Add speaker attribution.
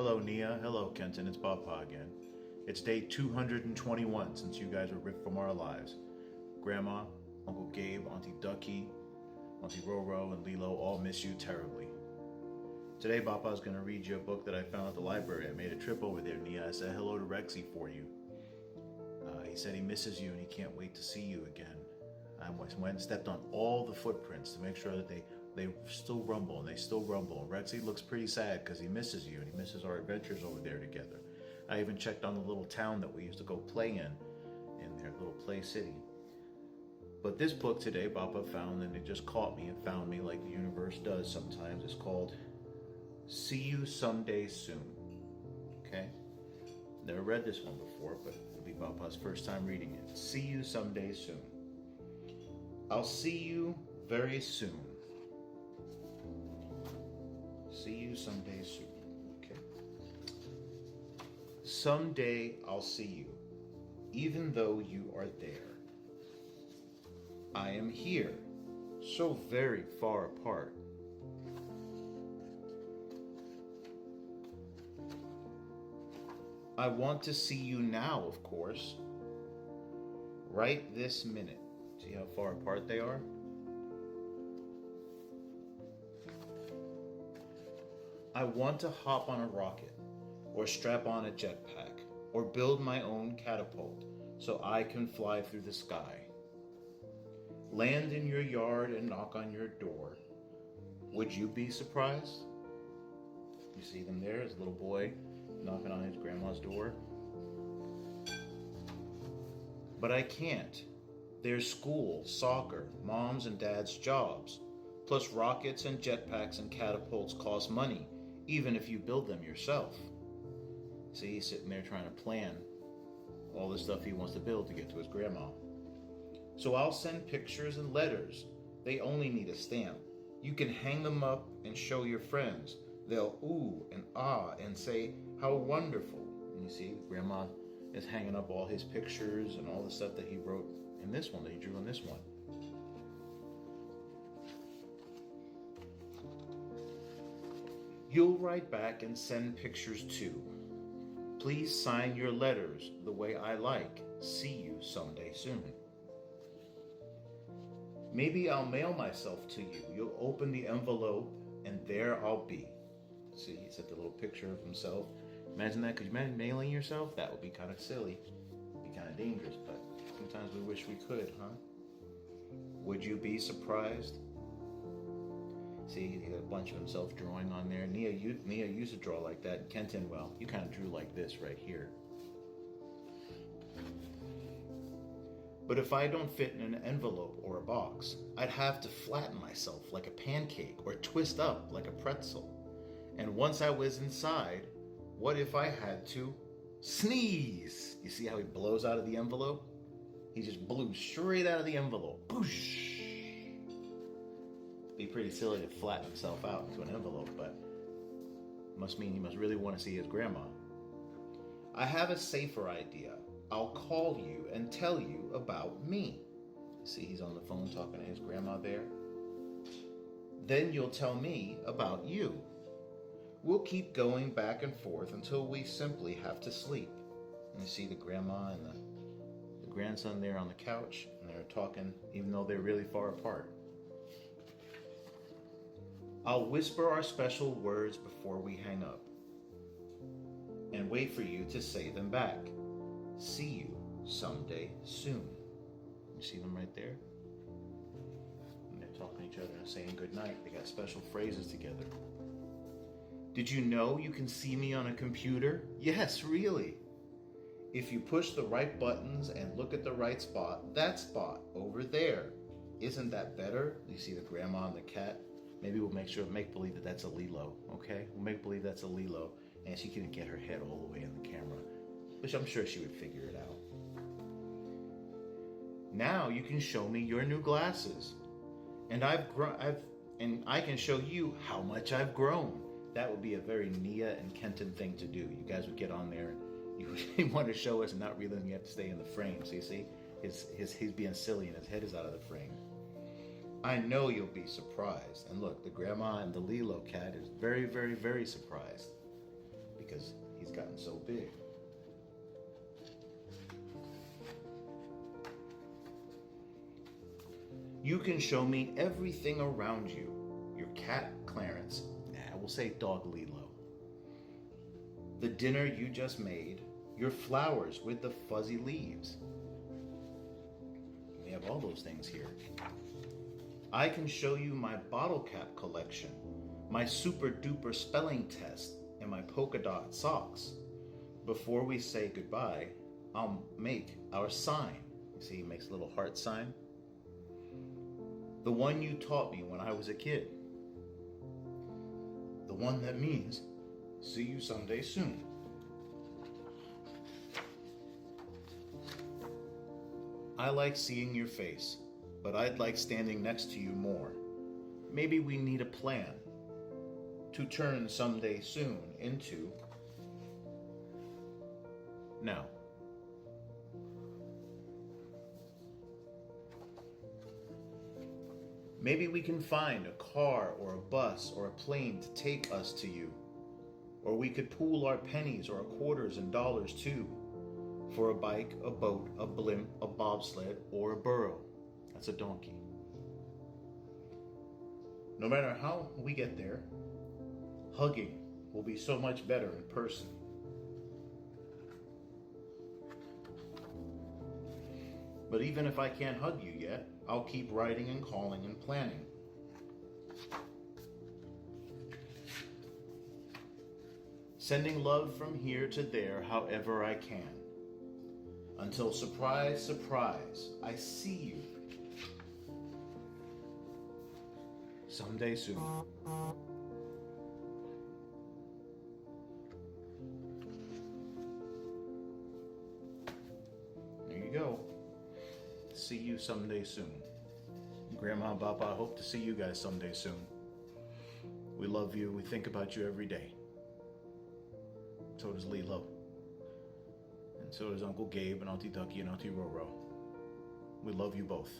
Speaker 1: Hello, Nia. Hello, Kenton. It's Papa again. It's day 221 since you guys were ripped from our lives. Grandma, Uncle Gabe, Auntie Ducky, Auntie Roro, and Lilo all miss you terribly. Today, Papa's going to read you a book that I found at the library. I made a trip over there, Nia. I said hello to Rexy for you. He said he misses you and he can't wait to see you again. I went and stepped on all the footprints to make sure that they still rumble, and they still rumble. And Rexy looks pretty sad because he misses you and he misses our adventures over there together. I even checked on the little town that we used to go play in their little play city. But this book today, Papa found, and it just caught me and found me like the universe does sometimes. It's called See You Someday Soon. Okay? Never read this one before, but it'll be Papa's first time reading it. See you someday soon. I'll see you very soon. See you someday soon. Okay. Someday I'll see you, even though you are there. I am here, so very far apart. I want to see you now, of course. Right this minute. See how far apart they are? I want to hop on a rocket, or strap on a jetpack, or build my own catapult so I can fly through the sky. Land in your yard and knock on your door. Would you be surprised? You see them there, his little boy knocking on his grandma's door. But I can't. There's school, soccer, mom's and dad's jobs. Plus rockets and jetpacks and catapults cost money, even if you build them yourself. See, he's sitting there trying to plan all the stuff he wants to build to get to his grandma. So I'll send pictures and letters. They only need a stamp. You can hang them up and show your friends. They'll ooh and ah and say, how wonderful. And you see, Grandma is hanging up all his pictures and all the stuff that he wrote in this one, that he drew in this one. You'll write back and send pictures too. Please sign your letters the way I like. See you someday soon. Maybe I'll mail myself to you. You'll open the envelope and there I'll be. See, he set the little picture of himself. Imagine that. Could you imagine mailing yourself? That would be kind of silly. It'd be kind of dangerous, but sometimes we wish we could, huh? Would you be surprised? See, he had a bunch of himself drawing on there. Nia used to draw like that. Kenton, well, you kind of drew like this right here. But if I don't fit in an envelope or a box, I'd have to flatten myself like a pancake or twist up like a pretzel. And once I was inside, what if I had to sneeze? You see how he blows out of the envelope? He just blew straight out of the envelope. Boosh! Be pretty silly to flatten himself out into an envelope, but must mean he must really want to see his grandma. I have a safer idea. I'll call you and tell you about me. See, he's on the phone talking to his grandma there. Then you'll tell me about you. We'll keep going back and forth until we simply have to sleep. And you see the grandma and the grandson there on the couch, and they're talking even though they're really far apart. I'll whisper our special words before we hang up and wait for you to say them back. See you someday soon. You see them right there? And they're talking to each other and saying goodnight. They got special phrases together. Did you know you can see me on a computer? Yes, really. If you push the right buttons and look at the right spot, that spot over there. Isn't that better? You see the grandma and the cat? Maybe we'll make believe that that's a Lilo, okay? We'll make believe that's a Lilo, and she can get her head all the way in the camera, which I'm sure she would figure it out. Now you can show me your new glasses, and I can show you how much I've grown. That would be a very Nia and Kenton thing to do. You guys would get on there and you would want to show us and not realizing you have to stay in the frame. So you see, he's being silly and his head is out of the frame. I know you'll be surprised. And look, the grandma and the Lilo cat is very, very, very surprised because he's gotten so big. You can show me everything around you. Your cat, Clarence. We'll say dog Lilo. The dinner you just made. Your flowers with the fuzzy leaves. We have all those things here. I can show you my bottle cap collection, my super duper spelling test, and my polka dot socks. Before we say goodbye, I'll make our sign. You see, he makes a little heart sign. The one you taught me when I was a kid. The one that means, see you someday soon. I like seeing your face, but I'd like standing next to you more. Maybe we need a plan to turn someday soon into now. Maybe we can find a car or a bus or a plane to take us to you. Or we could pool our pennies or our quarters and dollars too. For a bike, a boat, a blimp, a bobsled, or a burro. That's a donkey. No matter how we get there, hugging will be so much better in person. But even if I can't hug you yet, I'll keep writing and calling and planning. Sending love from here to there however I can. Until surprise, surprise, I see you. Someday soon. There you go. See you someday soon. Grandma and Papa, I hope to see you guys someday soon. We love you. We think about you every day. So does Lilo. And so does Uncle Gabe and Auntie Ducky and Auntie Roro. We love you both.